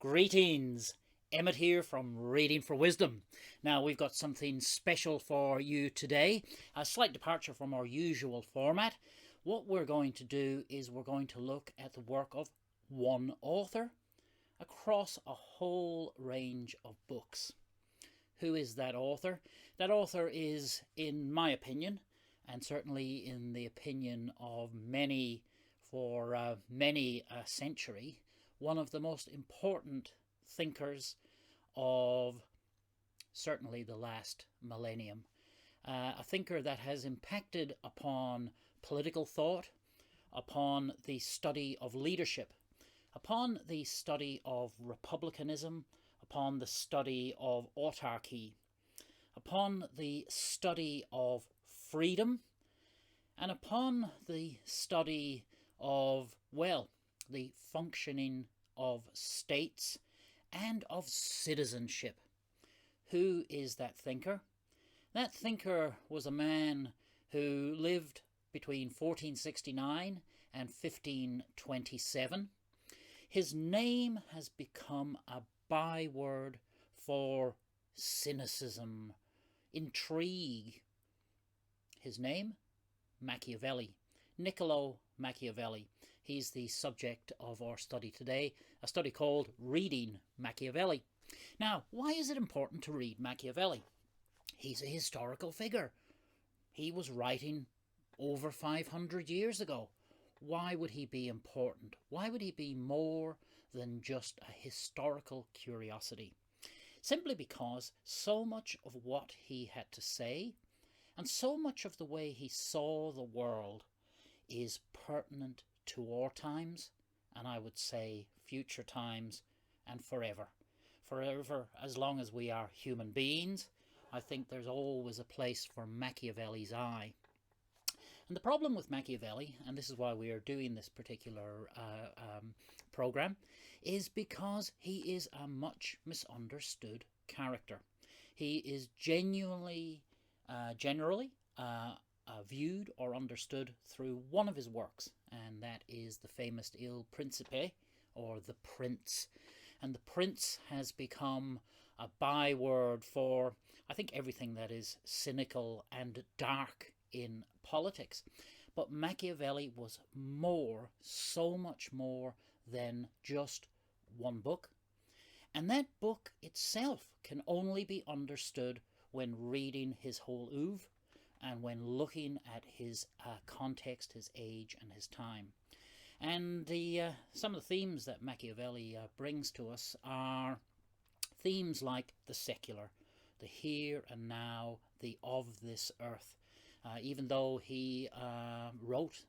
Greetings, Emmet here from Reading for Wisdom. Now we've got something special for you today, a slight departure from our usual format. What we're going to do is we're going to look at the work of one author across a whole range of books. Who is that author? That author is, in my opinion, and certainly in the opinion of many for many a century, one of the most important thinkers of certainly the last millennium. A thinker that has impacted upon political thought, upon the study of leadership, upon the study of republicanism, upon the study of autarky, upon the study of freedom, and upon the study of, well, the functioning of states and of citizenship. Who is that thinker? That thinker was a man who lived between 1469 and 1527. His name has become a byword for cynicism, intrigue. His name? Machiavelli. Nicolo Machiavelli. He's the subject of our study today, a study called Reading Machiavelli. Now, why is it important to read Machiavelli? He's a historical figure. He was writing over 500 years ago. Why would he be important? Why would he be more than just a historical curiosity? Simply because so much of what he had to say and so much of the way he saw the world is pertinent to our times, and I would say future times, and forever. Forever, as long as we are human beings, I think there's always a place for Machiavelli's eye. And the problem with Machiavelli, and this is why we are doing this particular program, is because he is a much misunderstood character. He is generally viewed or understood through one of his works, and that is the famous Il Principe, or The Prince. And The Prince has become a byword for, I think, everything that is cynical and dark in politics. But Machiavelli was more, so much more than just one book. And that book itself can only be understood when reading his whole oeuvre and when looking at his context, his age, and his time. And some of the themes that Machiavelli brings to us are themes like the secular, the here and now, the of this earth. Even though he wrote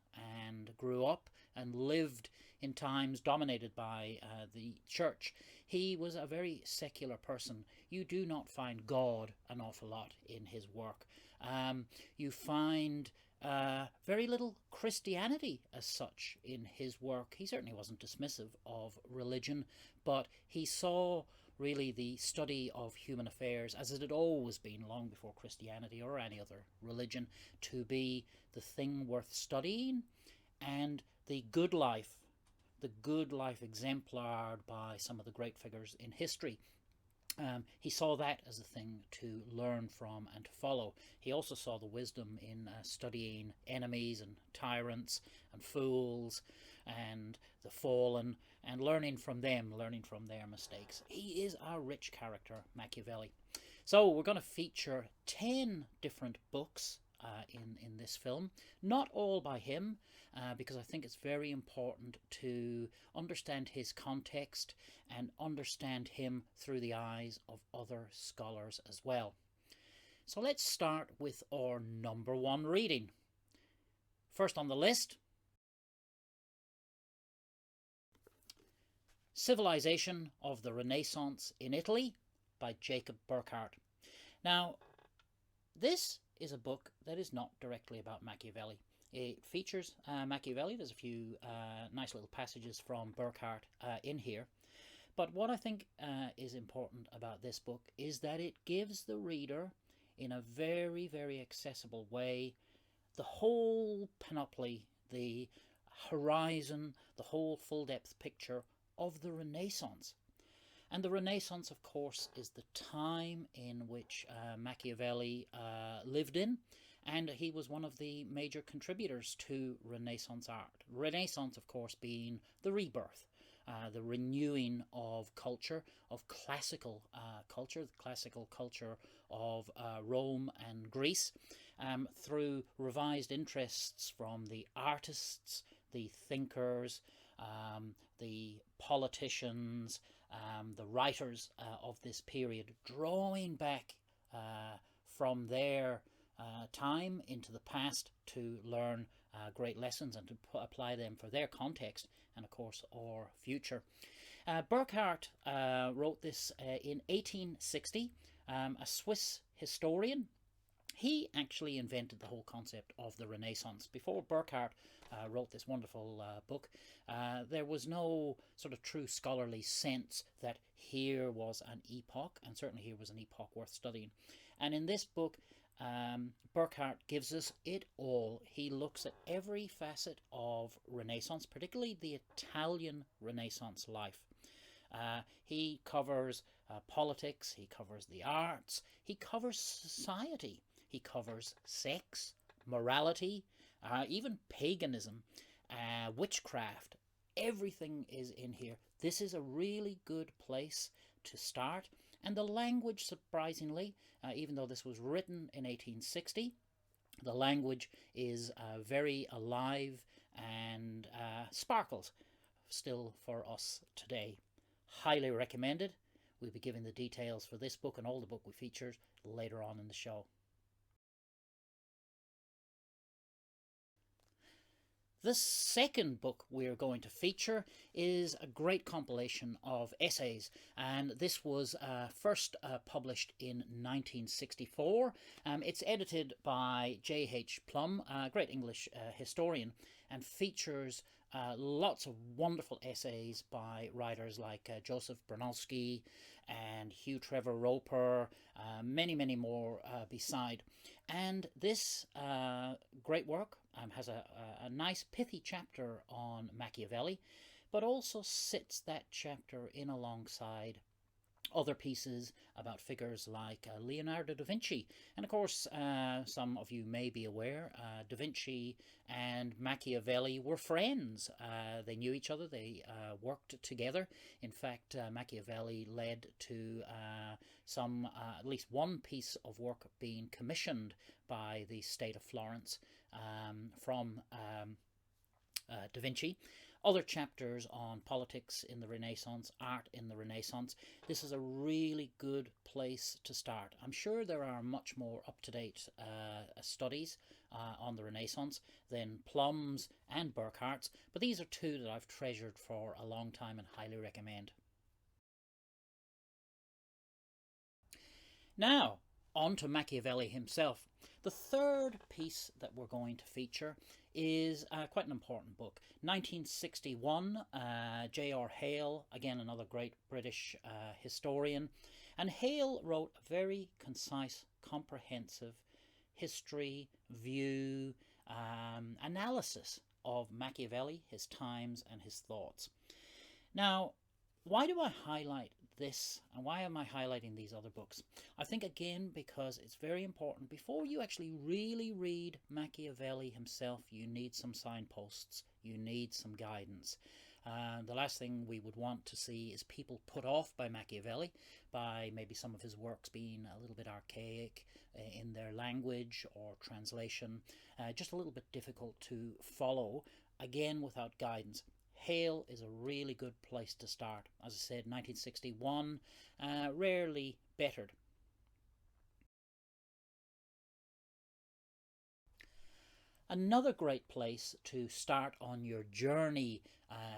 and grew up and lived in times dominated by the church, he was a very secular person. You do not find God an awful lot in his work. You find very little Christianity as such in his work. He certainly wasn't dismissive of religion, but he saw really the study of human affairs, as it had always been long before Christianity or any other religion, to be the thing worth studying, and the good life exemplified by some of the great figures in history. He saw that as a thing to learn from and to follow. He also saw the wisdom in studying enemies and tyrants and fools and the fallen and learning from them, learning from their mistakes. He is a rich character, Machiavelli. So we're going to feature 10 different books in this film, not all by him, because I think it's very important to understand his context and understand him through the eyes of other scholars as well. So let's start with our number one reading. First on the list, Civilisation of the Renaissance in Italy by Jacob Burckhardt. Now, this is a book that is not directly about Machiavelli. It features Machiavelli. There's a few nice little passages from Burckhardt in here. But what I think is important about this book is that it gives the reader, in a very, very accessible way, the whole panoply, the horizon, the whole full-depth picture of the Renaissance. And the Renaissance, of course, is the time in which Machiavelli lived in, and he was one of the major contributors to Renaissance art. Renaissance, of course, being the rebirth, the renewing of culture, of classical culture, the classical culture of Rome and Greece, through revised interests from the artists, the thinkers, the politicians, the writers of this period, drawing back from their time into the past to learn great lessons and to apply them for their context and, of course, our future. Burckhardt wrote this in 1860, a Swiss historian. He actually invented the whole concept of the Renaissance. Before Burckhardt wrote this wonderful book, there was no sort of true scholarly sense that here was an epoch, and certainly here was an epoch worth studying. And in this book, Burckhardt gives us it all. He looks at every facet of Renaissance, particularly the Italian Renaissance life. He covers politics, he covers the arts, he covers society, he covers sex, morality, even paganism, witchcraft. Everything is in here. This is a really good place to start. And the language, surprisingly, even though this was written in 1860, the language is very alive and sparkles still for us today. Highly recommended. We'll be giving the details for this book and all the book we feature later on in the show. The second book we're going to feature is a great compilation of essays, and this was first published in 1964. It's edited by J.H. Plumb, a great English historian, and features lots of wonderful essays by writers like Joseph Bronowski and Hugh Trevor Roper, many, many more beside. And this great work has a nice pithy chapter on Machiavelli, but also sits that chapter in alongside other pieces about figures like Leonardo da Vinci. And of course, some of you may be aware, da Vinci and Machiavelli were friends. They knew each other, they worked together. In fact, Machiavelli led to at least one piece of work being commissioned by the state of Florence from da Vinci. Other chapters on politics in the Renaissance, art in the Renaissance. This is a really good place to start. I'm sure there are much more up-to-date studies on the Renaissance than Plumb's and Burckhardt's, but these are two that I've treasured for a long time and highly recommend. Now, on to Machiavelli himself. The third piece that we're going to feature is quite an important book. 1961, J.R. Hale, again another great British historian. And Hale wrote a very concise, comprehensive history, view, analysis of Machiavelli, his times and his thoughts. Now, why do I highlight this, and why am I highlighting these other books? I think again because it's very important. Before you actually really read Machiavelli himself, you need some signposts, you need some guidance. The last thing we would want to see is people put off by Machiavelli, by maybe some of his works being a little bit archaic in their language or translation, just a little bit difficult to follow, again without guidance. Hale is a really good place to start. As I said, 1961, rarely bettered. Another great place to start on your journey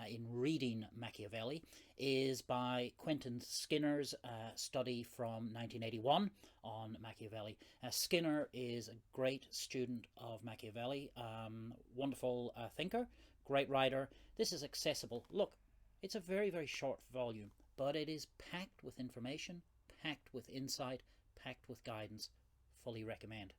in reading Machiavelli is by Quentin Skinner's study from 1981 on Machiavelli. Skinner is a great student of Machiavelli, wonderful thinker, great writer. This is accessible. Look, it's a very, very short volume, but it is packed with information, packed with insight, packed with guidance. Fully recommend.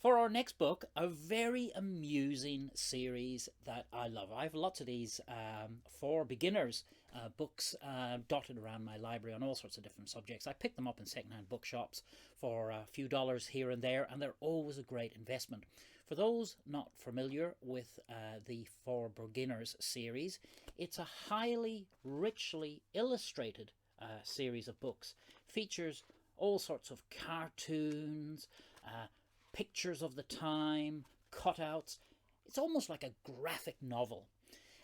For our next book, a very amusing series that I love. I have lots of these for beginners books dotted around my library on all sorts of different subjects. I pick them up in secondhand bookshops for a few dollars here and there, and they're always a great investment. For those not familiar with the For Beginners series, it's a highly richly illustrated series of books. Features all sorts of cartoons, pictures of the time, cutouts. It's almost like a graphic novel.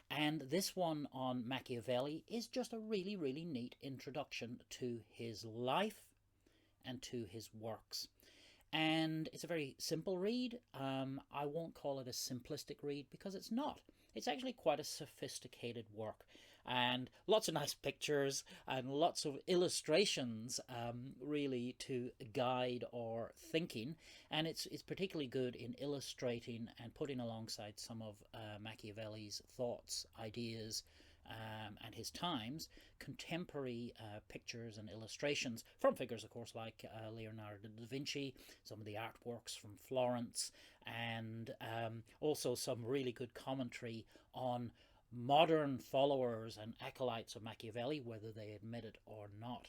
And this one on Machiavelli is just a really, really neat introduction to his life and to his works. And it's a very simple read. I won't call it a simplistic read because it's not. It's actually quite a sophisticated work. And lots of nice pictures and lots of illustrations really to guide our thinking. And it's particularly good in illustrating and putting alongside some of Machiavelli's thoughts, ideas, and his times, contemporary pictures and illustrations from figures, of course, like Leonardo da Vinci, some of the artworks from Florence, and also some really good commentary on modern followers and acolytes of Machiavelli, whether they admit it or not.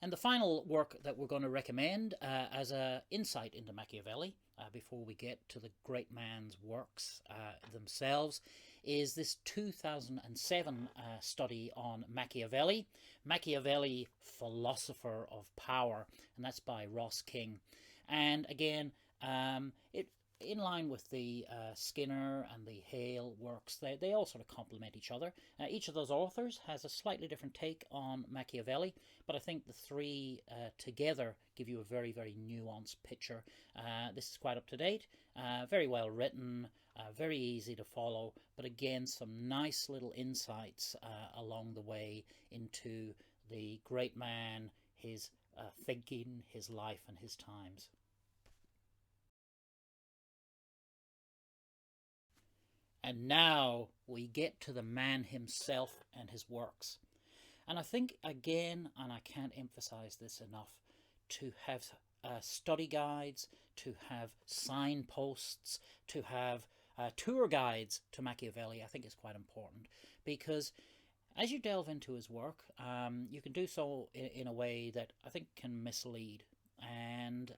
And the final work that we're going to recommend as an insight into Machiavelli, before we get to the great man's works themselves, is this 2007 study on Machiavelli, Machiavelli, Philosopher of Power, and that's by Ross King. And again, it in line with the Skinner and the Hale works, they all sort of complement each other. Each of those authors has a slightly different take on Machiavelli, but I think the three together give you a very, very nuanced picture. This is quite up to date, very well written, very easy to follow, but again, some nice little insights along the way into the great man, his thinking, his life, and his times. And now we get to the man himself and his works. And I think, again, and I can't emphasize this enough, to have study guides, to have signposts, to have tour guides to Machiavelli, I think is quite important. Because as you delve into his work, you can do so in a way that I think can mislead. And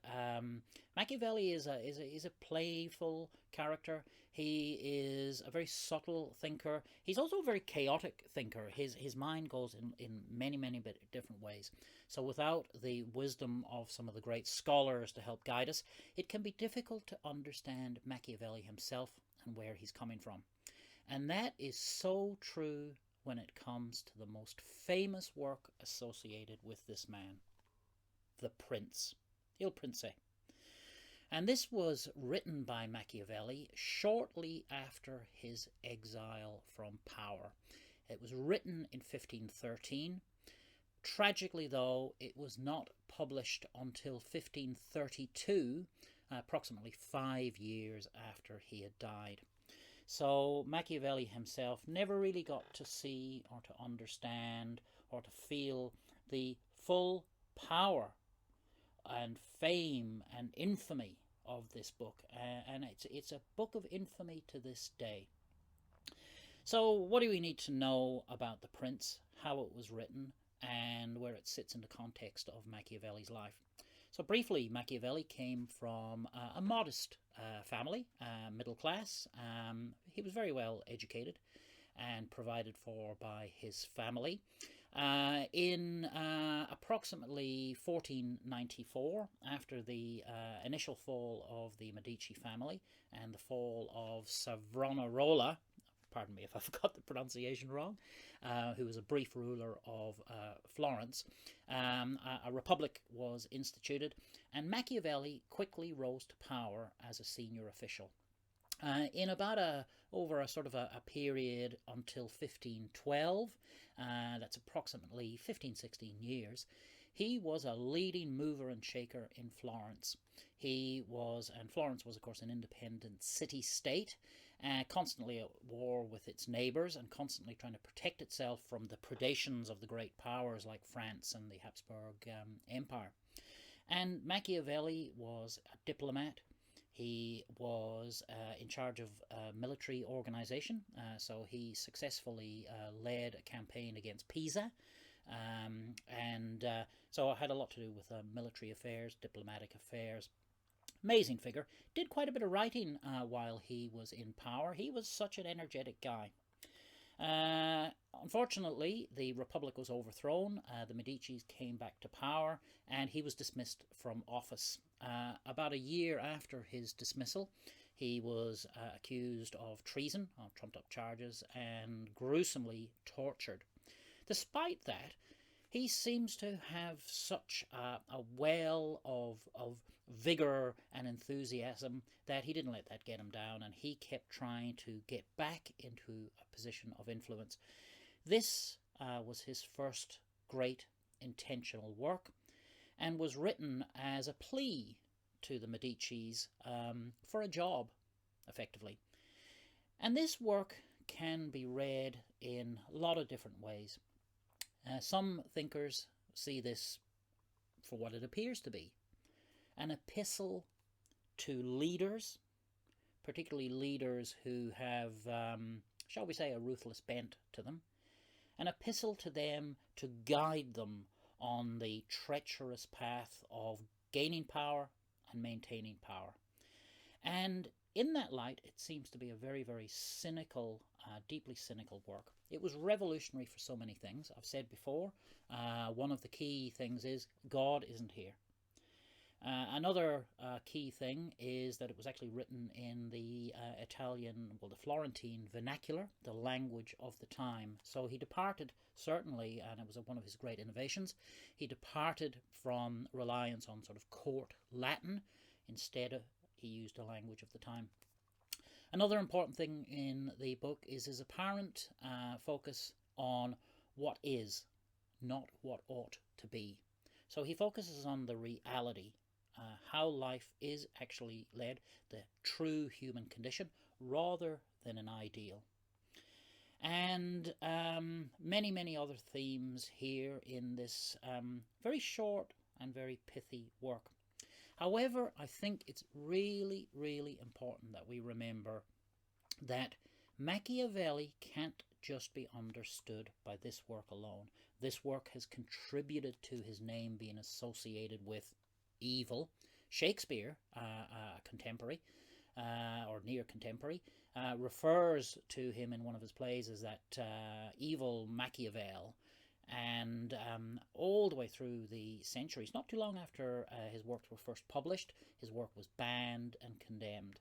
Machiavelli is a playful character. He is a very subtle thinker. He's also a very chaotic thinker. His mind goes in many, many different ways. So without the wisdom of some of the great scholars to help guide us, it can be difficult to understand Machiavelli himself and where he's coming from. And that is so true when it comes to the most famous work associated with this man, The Prince, Il Principe. And this was written by Machiavelli shortly after his exile from power. It was written in 1513. Tragically, though, it was not published until 1532, approximately 5 years after he had died. So Machiavelli himself never really got to see or to understand or to feel the full power and fame and infamy of this book, and it's a book of infamy to this day. So what do we need to know about The Prince, how it was written, and where it sits in the context of Machiavelli's life? So briefly, Machiavelli came from a modest family, middle class. He was very well educated and provided for by his family. In approximately 1494, after the initial fall of the Medici family and the fall of Savonarola, pardon me if I've got the pronunciation wrong, who was a brief ruler of Florence, a republic was instituted, and Machiavelli quickly rose to power as a senior official. In about over a sort of a period until 1512, that's approximately 15-16 years, he was a leading mover and shaker in Florence. And Florence was, of course, an independent city-state, constantly at war with its neighbours and constantly trying to protect itself from the predations of the great powers like France and the Habsburg Empire. And Machiavelli was a diplomat. He was in charge of military organisation, so he successfully led a campaign against Pisa, so it had a lot to do with military affairs, diplomatic affairs. Amazing figure. Did quite a bit of writing while he was in power. He was such an energetic guy. Unfortunately, the Republic was overthrown, the Medicis came back to power, and he was dismissed from office. About a year after his dismissal, he was accused of treason on trumped-up charges and gruesomely tortured. Despite that, he seems to have such a well of vigour and enthusiasm that he didn't let that get him down, and he kept trying to get back into a position of influence. This was his first great intentional work and was written as a plea to the Medicis for a job, effectively. And this work can be read in a lot of different ways. Some thinkers see this for what it appears to be, an epistle to leaders, particularly leaders who have, shall we say, a ruthless bent to them, an epistle to them to guide them on the treacherous path of gaining power and maintaining power. And in that light, it seems to be a very, very cynical, deeply cynical work. It was revolutionary for so many things. I've said before, one of the key things is God isn't here. Another key thing is that it was actually written in the the Florentine vernacular, the language of the time. So he departed, certainly, and it was one of his great innovations, he departed from reliance on sort of court Latin. Instead, he used a language of the time. Another important thing in the book is his apparent focus on what is, not what ought to be. So he focuses on the reality, how life is actually led, the true human condition, rather than an ideal. And many, many other themes here in this very short and very pithy work. However, I think it's really, really important that we remember that Machiavelli can't just be understood by this work alone. This work has contributed to his name being associated with evil. Shakespeare, a contemporary, or near contemporary, refers to him in one of his plays as that evil Machiavel. And all the way through the centuries, not too long after his works were first published, his work was banned and condemned.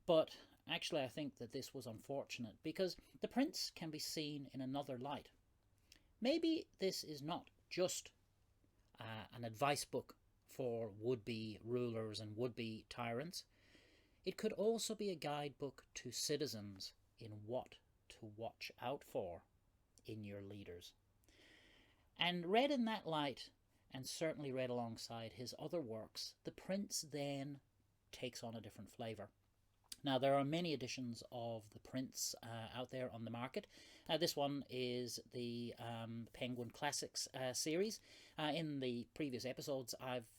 But actually, I think that this was unfortunate because the prince can be seen in another light. Maybe this is not just an advice book for would-be rulers and would-be tyrants. It could also be a guidebook to citizens in what to watch out for in your leaders. And read in that light, and certainly read alongside his other works, The Prince then takes on a different flavour. Now, there are many editions of The Prince out there on the market. This one is the Penguin Classics series. In the previous episodes, I've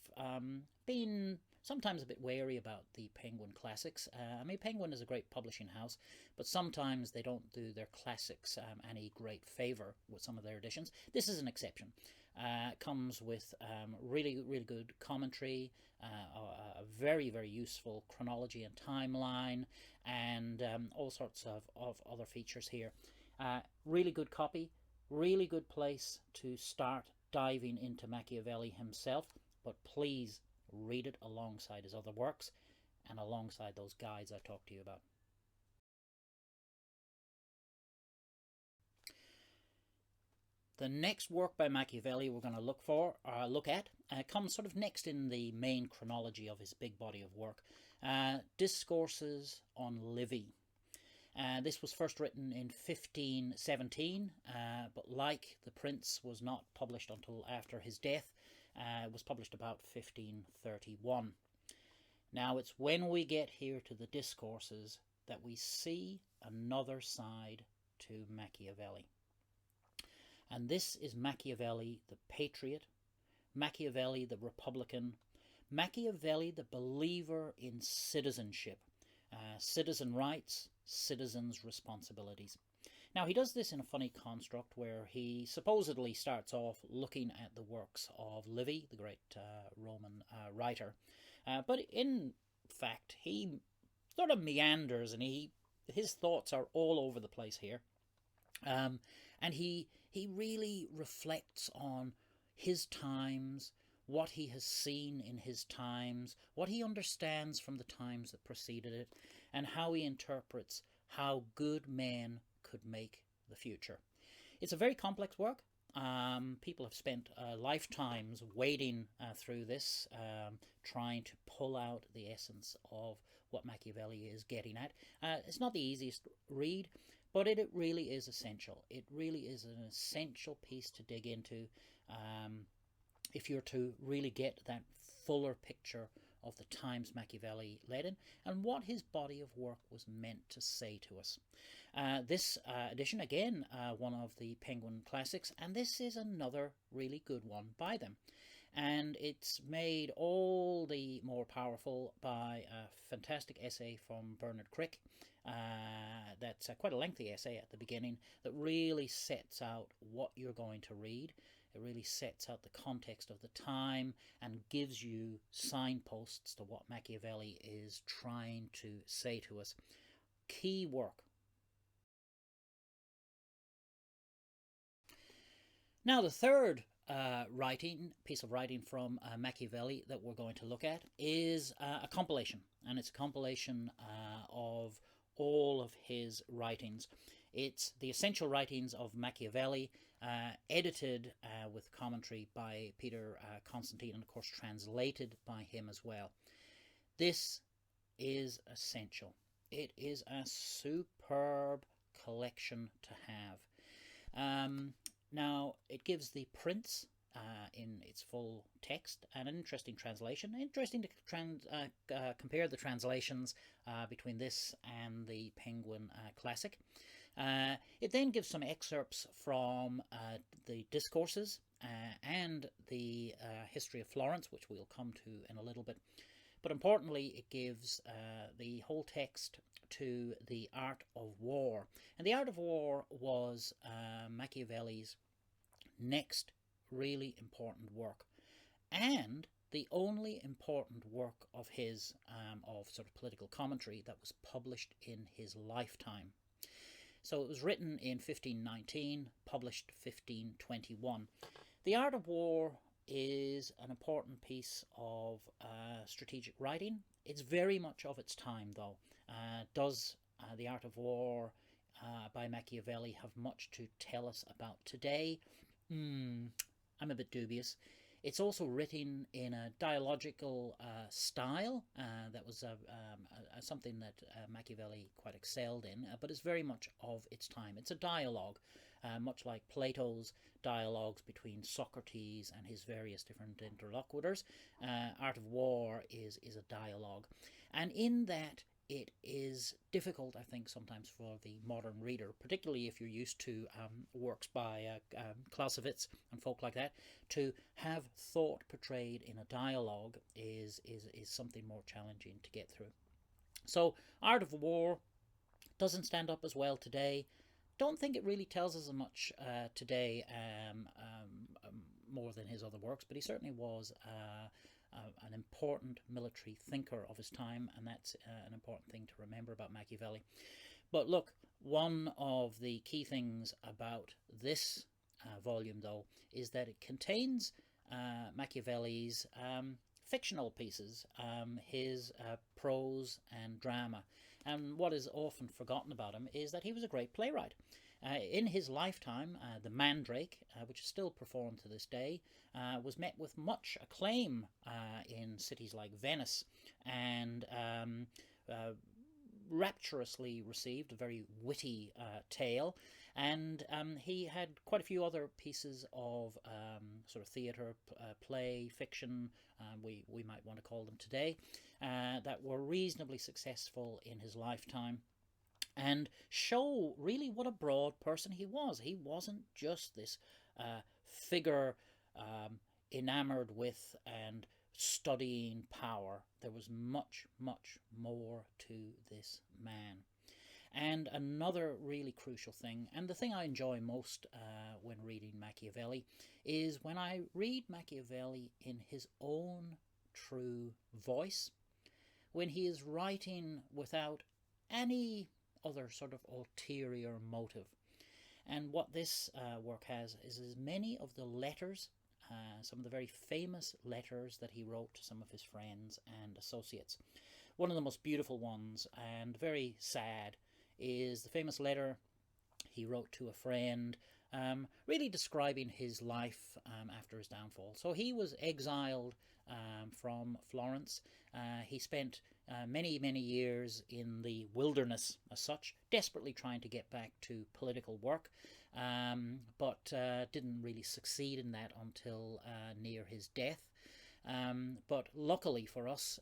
been sometimes a bit wary about the Penguin Classics. Penguin is a great publishing house, but sometimes they don't do their classics any great favour with some of their editions. This is an exception. It comes with really, really good commentary, a very, very useful chronology and timeline, and all sorts of other features here. Really good copy, really good place to start diving into Machiavelli himself, but please read it alongside his other works and alongside those guides I talked to you about. The next work by Machiavelli we're going to look at comes sort of next in the main chronology of his big body of work, Discourses on Livy. This was first written in 1517, but like The Prince was not published until after his death. It was published about 1531. Now it's when we get here to the Discourses that we see another side to Machiavelli. And this is Machiavelli the patriot, Machiavelli the republican, Machiavelli the believer in citizenship, citizen rights, citizens' responsibilities. Now, he does this in a funny construct where he supposedly starts off looking at the works of Livy, the great Roman writer, but in fact, he sort of meanders and his thoughts are all over the place here. And he really reflects on his times, what he has seen in his times, what he understands from the times that preceded it, and how he interprets how good men could make the future. It's a very complex work. People have spent lifetimes wading through this, trying to pull out the essence of what Machiavelli is getting at. It's not the easiest read, but it really is essential. It really is an essential piece to dig into if you're to really get that fuller picture of the times Machiavelli led in and what his body of work was meant to say to us. This edition, again, one of the Penguin Classics, and this is another really good one by them. And it's made all the more powerful by a fantastic essay from Bernard Crick. That's quite a lengthy essay at the beginning that really sets out what you're going to read. It really sets out the context of the time and gives you signposts to what Machiavelli is trying to say to us. Key work. Now, the third piece of writing from Machiavelli that we're going to look at is a compilation, and it's a compilation of all of his writings. It's the Essential Writings of Machiavelli, edited with commentary by Peter Constantine, and of course translated by him as well. This is essential. It is a superb collection to have. Now, it gives the prints in its full text and an interesting translation. Interesting to compare the translations between this and the Penguin Classic. It then gives some excerpts from the Discourses and the history of Florence, which we'll come to in a little bit. But importantly, it gives the whole text to the Art of War. And the Art of War was Machiavelli's next really important work, and the only important work of his, of sort of political commentary, that was published in his lifetime. So it was written in 1519, published 1521. The Art of War is an important piece of strategic writing. It's very much of its time, though. Does The Art of War by Machiavelli have much to tell us about today? I'm a bit dubious. It's also written in a dialogical style that was something that Machiavelli quite excelled in, but it's very much of its time. It's a dialogue, much like Plato's dialogues between Socrates and his various different interlocutors. Art of War is a dialogue, and in that it is difficult, I think, sometimes for the modern reader, particularly if you're used to works by Clausewitz and folk like that, to have thought portrayed in a dialogue is something more challenging to get through. So Art of War doesn't stand up as well today. Don't think it really tells us as much today, more than his other works, but he certainly was an important military thinker of his time, and that's an important thing to remember about Machiavelli. But look, one of the key things about this volume, though, is that it contains Machiavelli's fictional pieces, his prose and drama. And what is often forgotten about him is that he was a great playwright. In his lifetime, the Mandrake, which is still performed to this day, was met with much acclaim in cities like Venice, and rapturously received, a very witty tale. And he had quite a few other pieces of sort of theatre, play, fiction, we might want to call them today, that were reasonably successful in his lifetime. and show really what a broad person he was. He wasn't just this figure enamored with and studying power. There was much, much more to this man. And another really crucial thing, and the thing I enjoy most when reading Machiavelli, is when I read Machiavelli in his own true voice, when he is writing without any other sort of ulterior motive. And what this work has is many of the letters, some of the very famous letters that he wrote to some of his friends and associates. One of the most beautiful ones, and very sad, is the famous letter he wrote to a friend, really describing his life after his downfall. So he was exiled from Florence. He spent many, many years in the wilderness as such, desperately trying to get back to political work, but didn't really succeed in that until near his death. But luckily for us,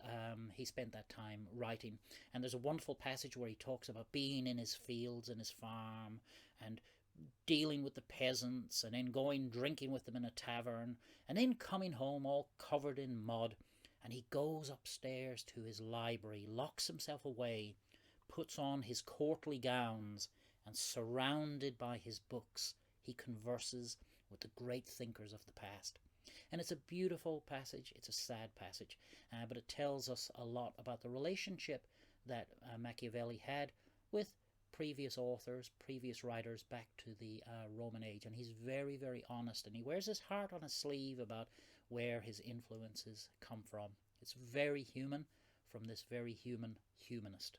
he spent that time writing. And there's a wonderful passage where he talks about being in his fields and his farm and dealing with the peasants, and then going drinking with them in a tavern, and then coming home all covered in mud. And he goes upstairs to his library, locks himself away, puts on his courtly gowns, and surrounded by his books, he converses with the great thinkers of the past. And it's a beautiful passage. It's a sad passage, but it tells us a lot about the relationship that Machiavelli had with previous authors, previous writers back to the Roman age. And he's very, very honest, and he wears his heart on his sleeve about where his influences come from. It's very human from this very human humanist.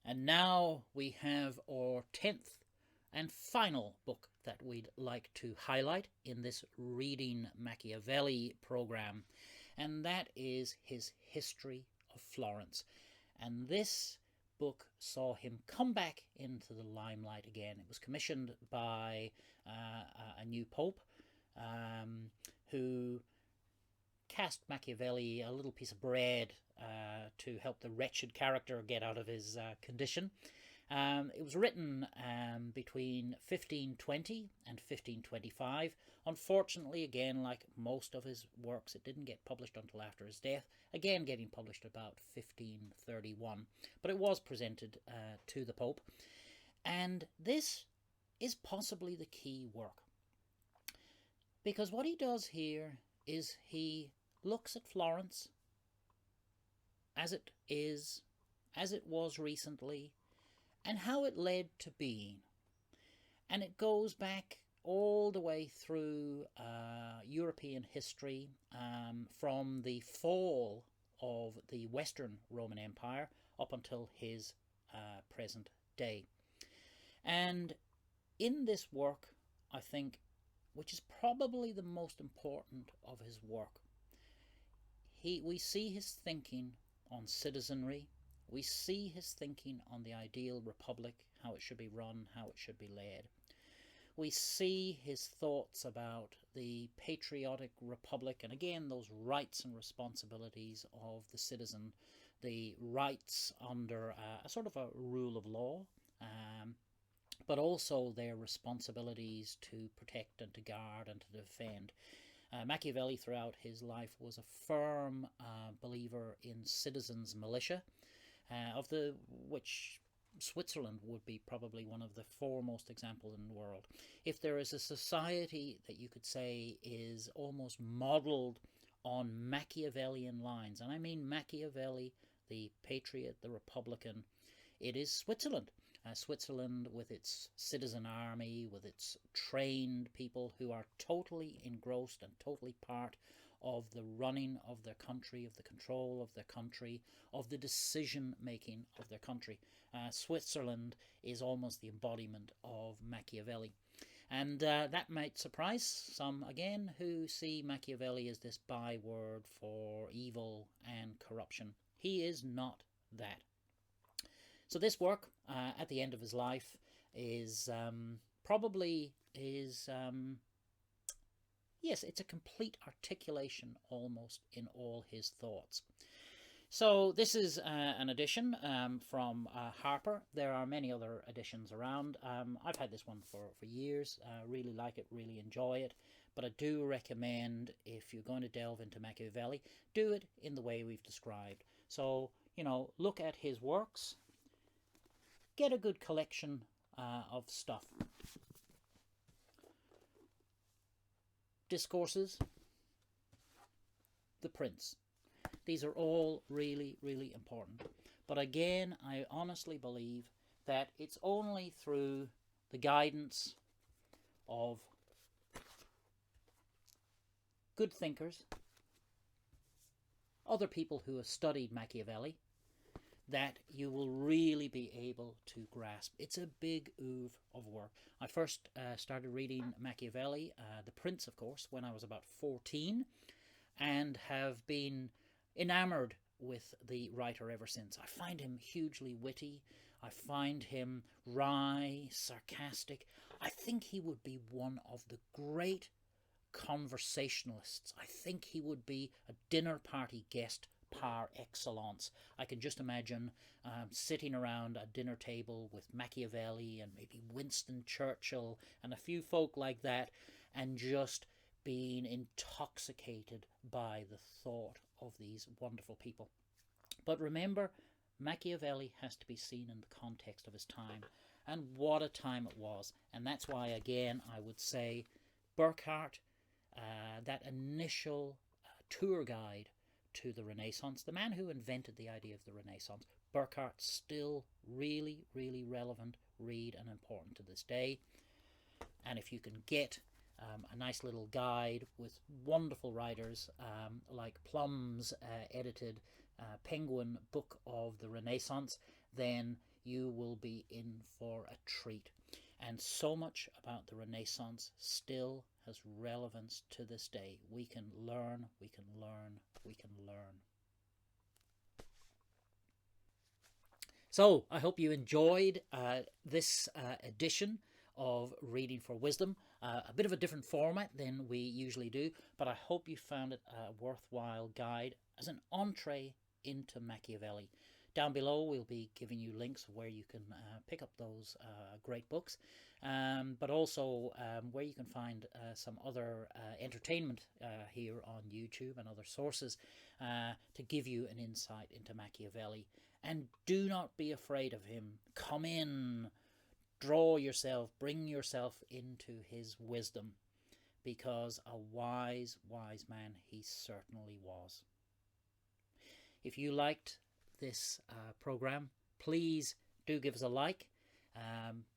And now we have our 10th and final book that we'd like to highlight in this Reading Machiavelli program, and that is his History of Florence. And this book saw him come back into the limelight again. It was commissioned by a new pope who cast Machiavelli a little piece of bread to help the wretched character get out of his condition. It was written between 1520 and 1525. Unfortunately, again, like most of his works, it didn't get published until after his death, again getting published about 1531. But it was presented to the Pope. And this is possibly the key work, because what he does here is he looks at Florence as it is, as it was recently, and how it led to being. And it goes back all the way through European history, from the fall of the Western Roman Empire up until his present day. And in this work, I think, which is probably the most important of his work, we see his thinking on citizenry. We see his thinking on the ideal republic, how it should be run, how it should be led. We see his thoughts about the patriotic republic, and again, those rights and responsibilities of the citizen, the rights under a sort of a rule of law, but also their responsibilities to protect and to guard and to defend. Machiavelli, throughout his life, was a firm believer in citizens' militia, of which Switzerland would be probably one of the foremost examples in the world. If there is a society that you could say is almost modelled on Machiavellian lines, and I mean Machiavelli, the patriot, the republican, it is Switzerland. Switzerland, with its citizen army, with its trained people who are totally engrossed and totally part of the running of their country, of the control of their country, of the decision-making of their country. Switzerland is almost the embodiment of Machiavelli. And that might surprise some, again, who see Machiavelli as this byword for evil and corruption. He is not that. So this work, at the end of his life, is probably his... yes, it's a complete articulation almost in all his thoughts. So this is an edition from Harper. There are many other editions around. I've had this one for years. Really like it, really enjoy it. But I do recommend, if you're going to delve into Machiavelli, do it in the way we've described. So, look at his works. Get a good collection of stuff. Discourses. The Prince. These are all really, really important. But again, I honestly believe that it's only through the guidance of good thinkers, other people who have studied Machiavelli, that you will really be able to grasp. It's a big oeuvre of work. I first started reading Machiavelli, The Prince, of course, when I was about 14, and have been enamored with the writer ever since. I find him hugely witty. I find him wry, sarcastic. I think he would be one of the great conversationalists. I think he would be a dinner party guest par excellence. I can just imagine sitting around a dinner table with Machiavelli and maybe Winston Churchill and a few folk like that, and just being intoxicated by the thought of these wonderful people. But remember, Machiavelli has to be seen in the context of his time, and what a time it was. And that's why, again, I would say Burckhardt, that initial tour guide to the Renaissance, the man who invented the idea of the Renaissance, Burckhardt, still really, really relevant, read, and important to this day. And if you can get a nice little guide with wonderful writers like Plumb's edited Penguin Book of the Renaissance, then you will be in for a treat. And so much about the Renaissance still has relevance to this day. We can learn, we can learn, we can learn. So I hope you enjoyed this edition of Reading for Wisdom. A bit of a different format than we usually do, but I hope you found it a worthwhile guide as an entree into Machiavelli. Down below we'll be giving you links where you can pick up those great books, but also where you can find some other entertainment here on YouTube and other sources to give you an insight into Machiavelli. And do not be afraid of him. Come in. Draw yourself, bring yourself into his wisdom, because a wise, wise man he certainly was. If you liked this program, please do give us a like,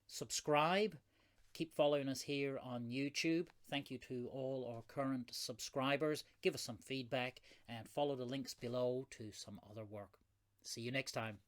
subscribe, keep following us here on YouTube. Thank you to all our current subscribers. Give us some feedback and follow the links below to some other work. See you next time.